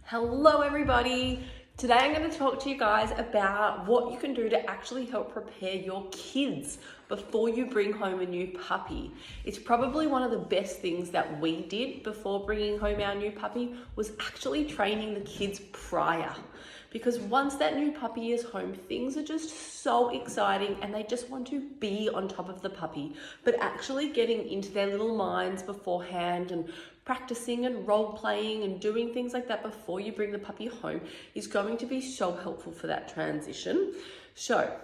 Hello everybody! Today I'm going to talk to you guys about what you can do to actually help prepare your kids before you bring home a new puppy. It's probably one of the best things that we did before bringing home our new puppy was actually training the kids prior. Because once that new puppy is home, things are just so exciting and they just want to be on top of the puppy. But actually getting into their little minds beforehand and practicing and role playing and doing things like that before you bring the puppy home is going to be so helpful for that transition. So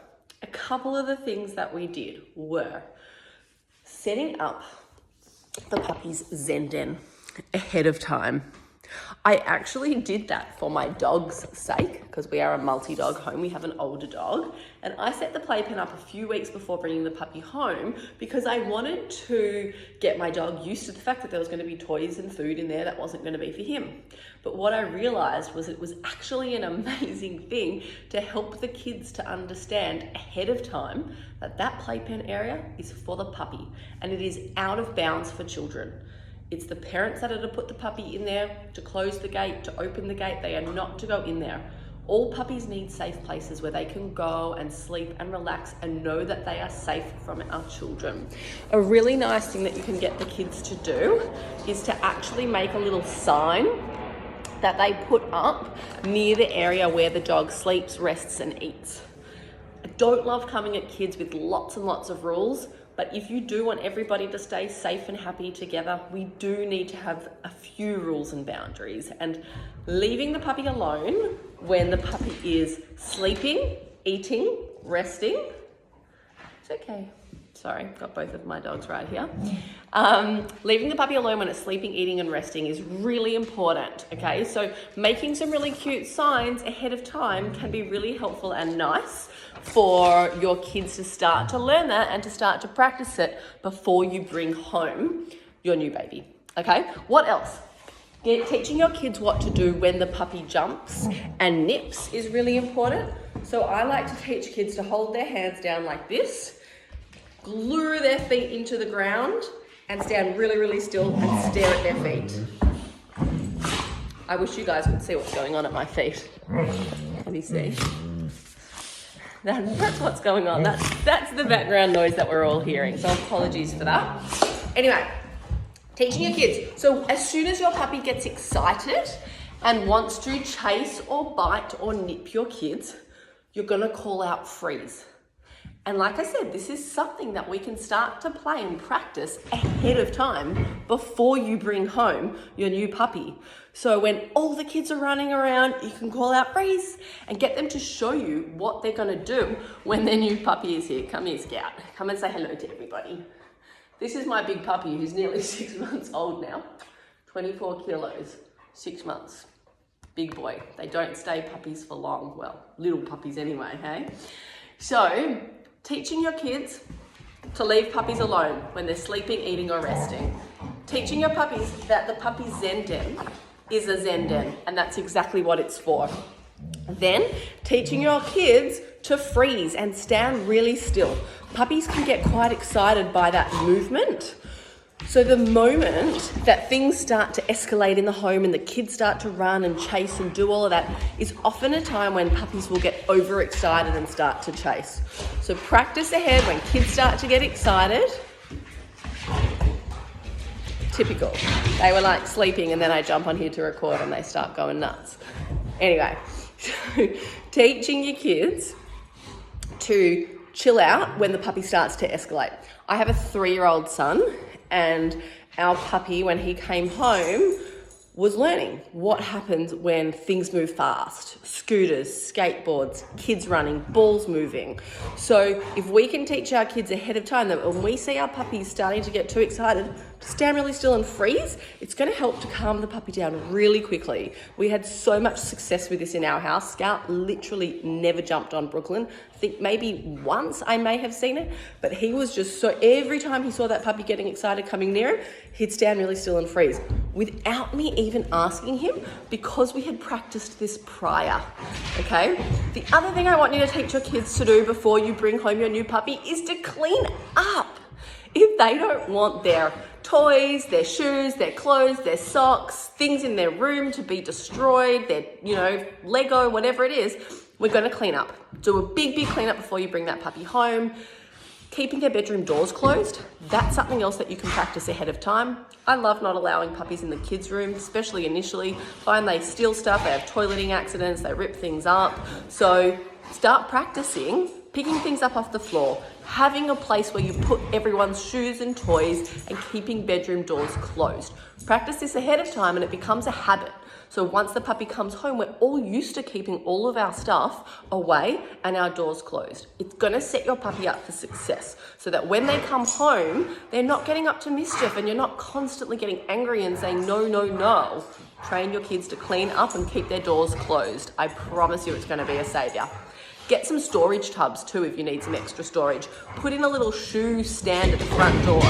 a couple of the things that we did were setting up the puppy's Zen den ahead of time. I actually did that for my dog's sake because we are a multi-dog home. We have an older dog, and I set the playpen up a few weeks before bringing the puppy home because I wanted to get my dog used to the fact that there was going to be toys and food in there that wasn't going to be for him. But what I realized was it was actually an amazing thing to help the kids to understand ahead of time that that playpen area is for the puppy and it is out of bounds for children. It's the parents that are to put the puppy in there, to close the gate, to open the gate. They are not to go in there. All puppies need safe places where they can go and sleep and relax and know that they are safe from our children. A really nice thing that you can get the kids to do is to actually make a little sign that they put up near the area where the dog sleeps, rests and eats. I don't love coming at kids with lots and lots of rules, but if you do want everybody to stay safe and happy together, we do need to have a few rules and boundaries. And leaving the puppy alone when the puppy is sleeping, eating, resting. It's okay. Sorry, got both of my dogs right here. Leaving the puppy alone when it's sleeping, eating and resting is really important, okay? So making some really cute signs ahead of time can be really helpful and nice for your kids to start to learn that and to start to practice it before you bring home your new baby, okay? What else? Teaching your kids what to do when the puppy jumps and nips is really important. So I like to teach kids to hold their hands down like this, glue their feet into the ground and stand really, really still and stare at their feet. I wish you guys could see what's going on at my feet. Can you see? That's what's going on. That's the background noise that we're all hearing. So apologies for that. Anyway, teaching your kids. So as soon as your puppy gets excited and wants to chase or bite or nip your kids, you're gonna call out freeze. And like I said, this is something that we can start to play and practice ahead of time before you bring home your new puppy. So when all the kids are running around, you can call out freeze and get them to show you what they're gonna do when their new puppy is here. Come here, Scout. Come and say hello to everybody. This is my big puppy who's nearly 6 months old now. 24 kilos, 6 months. Big boy. They don't stay puppies for long. Well, little puppies anyway, hey? So, teaching your kids to leave puppies alone when they're sleeping, eating or resting. Teaching your puppies that the puppy's Zen den is a Zen den and that's exactly what it's for. Then teaching your kids to freeze and stand really still. Puppies can get quite excited by that movement. So the moment that things start to escalate in the home and the kids start to run and chase and do all of that is often a time when puppies will get overexcited and start to chase. So practice ahead when kids start to get excited. Typical. They were like sleeping and then I jump on here to record and they start going nuts. Anyway, so teaching your kids to chill out when the puppy starts to escalate. I have a 3-year-old son and our puppy, when he came home, was learning what happens when things move fast. Scooters, skateboards, kids running, balls moving. So if we can teach our kids ahead of time that when we see our puppies starting to get too excited, to stand really still and freeze, it's going to help to calm the puppy down really quickly. We had so much success with this in our house. Scout literally never jumped on Brooklyn. I think maybe once I may have seen it, but he was just so, every time he saw that puppy getting excited coming near him, he'd stand really still and freeze without me even asking him because we had practiced this prior, okay? The other thing I want you to teach your kids to do before you bring home your new puppy is to clean up. If they don't want their toys, their shoes, their clothes, their socks, things in their room to be destroyed, their, Lego, whatever it is, we're gonna clean up. Do a big cleanup before you bring that puppy home. Keeping their bedroom doors closed, that's something else that you can practice ahead of time. I love not allowing puppies in the kids' room, especially initially. Find they steal stuff, they have toileting accidents, they rip things up. So start practicing picking things up off the floor, having a place where you put everyone's shoes and toys, and keeping bedroom doors closed. Practice this ahead of time and it becomes a habit. So once the puppy comes home, we're all used to keeping all of our stuff away and our doors closed. It's gonna set your puppy up for success so that when they come home, they're not getting up to mischief and you're not constantly getting angry and saying, no, no, no. Train your kids to clean up and keep their doors closed. I promise you it's gonna be a savior. Get some storage tubs too if you need some extra storage. Put in a little shoe stand at the front door.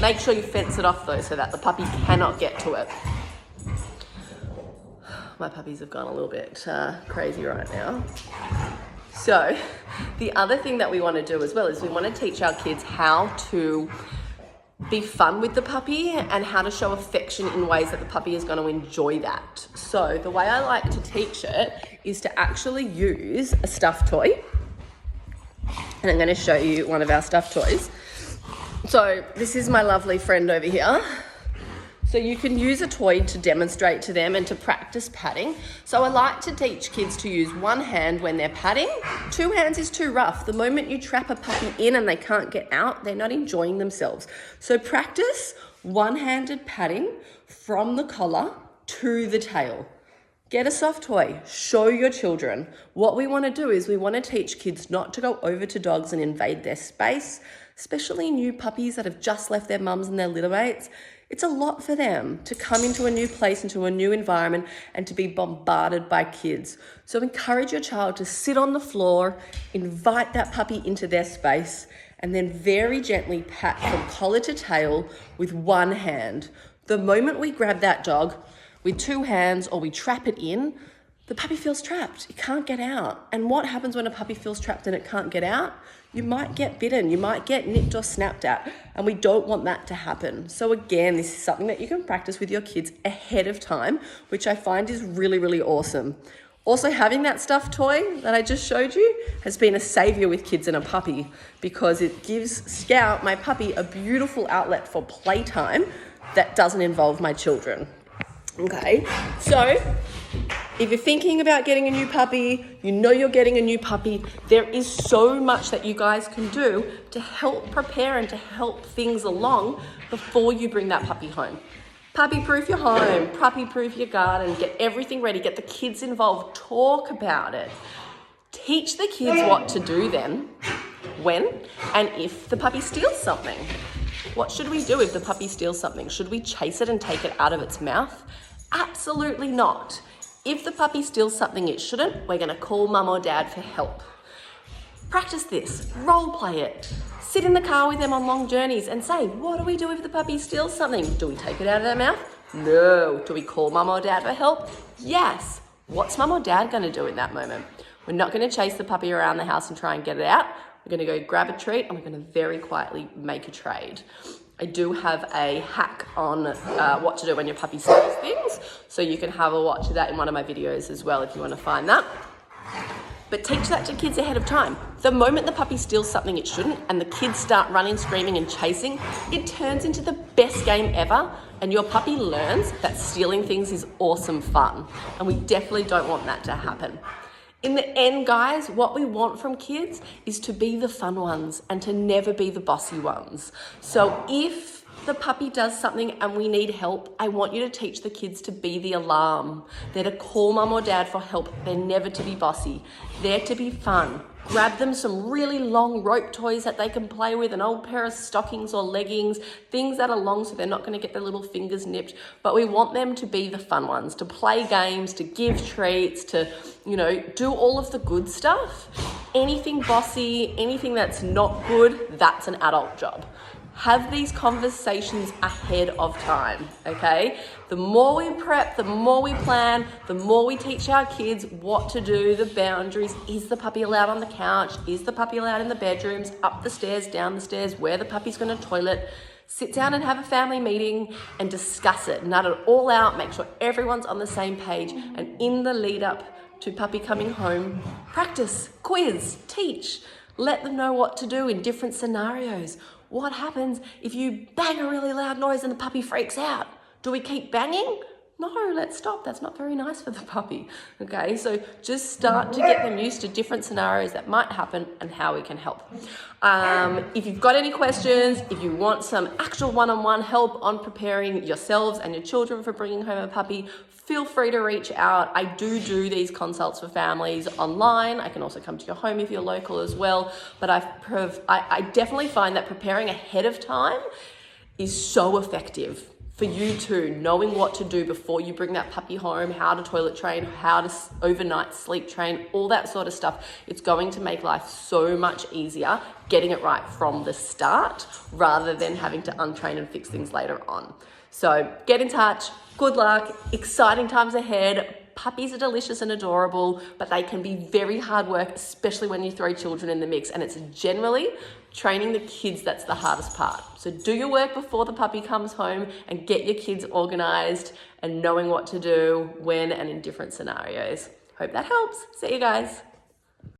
Make sure you fence it off though so that the puppy cannot get to it. My puppies have gone a little bit crazy right now. So the other thing that we want to do as well is we want to teach our kids how to be fun with the puppy and how to show affection in ways that the puppy is going to enjoy that. So the way I like to teach it is to actually use a stuffed toy. And I'm going to show you one of our stuffed toys. So this is my lovely friend over here. So you can use a toy to demonstrate to them and to practice patting. So I like to teach kids to use one hand when they're patting. Two hands is too rough. The moment you trap a puppy in and they can't get out, they're not enjoying themselves. So practice one-handed patting from the collar to the tail. Get a soft toy, show your children. What we want to do is we want to teach kids not to go over to dogs and invade their space, especially new puppies that have just left their mums and their litter mates. It's a lot for them to come into a new place, into a new environment, and to be bombarded by kids. So encourage your child to sit on the floor, invite that puppy into their space, and then very gently pat from collar to tail with one hand. The moment we grab that dog with two hands or we trap it in, the puppy feels trapped. It can't get out. And what happens when a puppy feels trapped and it can't get out? You might get bitten, you might get nipped or snapped at, and we don't want that to happen. So again, this is something that you can practice with your kids ahead of time, which I find is really, really awesome. Also, having that stuffed toy that I just showed you has been a savior with kids and a puppy because it gives Scout, my puppy, a beautiful outlet for playtime that doesn't involve my children. Okay, so if you're thinking about getting a new puppy, you know you're getting a new puppy, there is so much that you guys can do to help prepare and to help things along before you bring that puppy home. Puppy-proof your home, puppy-proof your garden, get everything ready, get the kids involved, talk about it. Teach the kids what to do then, when, and if the puppy steals something. What should we do if the puppy steals something? Should we chase it and take it out of its mouth? Absolutely not. If the puppy steals something it shouldn't, we're going to call mum or dad for help. Practice this, role play it. Sit in the car with them on long journeys and say, what do we do if the puppy steals something? Do we take it out of their mouth? No. Do we call mum or dad for help? Yes. What's mum or dad going to do in that moment? We're not going to chase the puppy around the house and try and get it out. We're going to go grab a treat and we're going to very quietly make a trade. I do have a hack on what to do when your puppy steals things, so you can have a watch of that in one of my videos as well if you want to find that. But teach that to kids ahead of time. The moment the puppy steals something it shouldn't and the kids start running, screaming and chasing, it turns into the best game ever and your puppy learns that stealing things is awesome fun. And we definitely don't want that to happen. In the end, guys, what we want from kids is to be the fun ones and to never be the bossy ones. So if the puppy does something and we need help, I want you to teach the kids to be the alarm. They're to call mum or dad for help. They're never to be bossy. They're to be fun. Grab them some really long rope toys that they can play with, an old pair of stockings or leggings, things that are long so they're not going to get their little fingers nipped. But we want them to be the fun ones, to play games, to give treats, to, do all of the good stuff. Anything bossy, anything that's not good, that's an adult job. have these conversations ahead of time, okay? The more we prep, the more we plan, the more we teach our kids what to do, the boundaries. Is the puppy allowed on the couch? Is the puppy allowed in the bedrooms, up the stairs, down the stairs, where the puppy's gonna toilet? Sit down and have a family meeting and discuss it, nut it all out, make sure everyone's on the same page, and in the lead up to puppy coming home, practice, quiz, teach. Let them know what to do in different scenarios. What happens if you bang a really loud noise and the puppy freaks out? Do we keep banging? No, let's stop. That's not very nice for the puppy. Okay, so just start to get them used to different scenarios that might happen and how we can help. If you've got any questions, if you want some actual one-on-one help on preparing yourselves and your children for bringing home a puppy, feel free to reach out. I do these consults for families online. I can also come to your home if you're local as well. But I definitely find that preparing ahead of time is so effective for you too, knowing what to do before you bring that puppy home, how to toilet train, how to overnight sleep train, all that sort of stuff. It's going to make life so much easier getting it right from the start rather than having to untrain and fix things later on. So get in touch. Good luck. Exciting times ahead. Puppies are delicious and adorable, but they can be very hard work, especially when you throw children in the mix. And it's generally training the kids that's the hardest part. So do your work before the puppy comes home and get your kids organized and knowing what to do when and in different scenarios. Hope that helps. See you guys.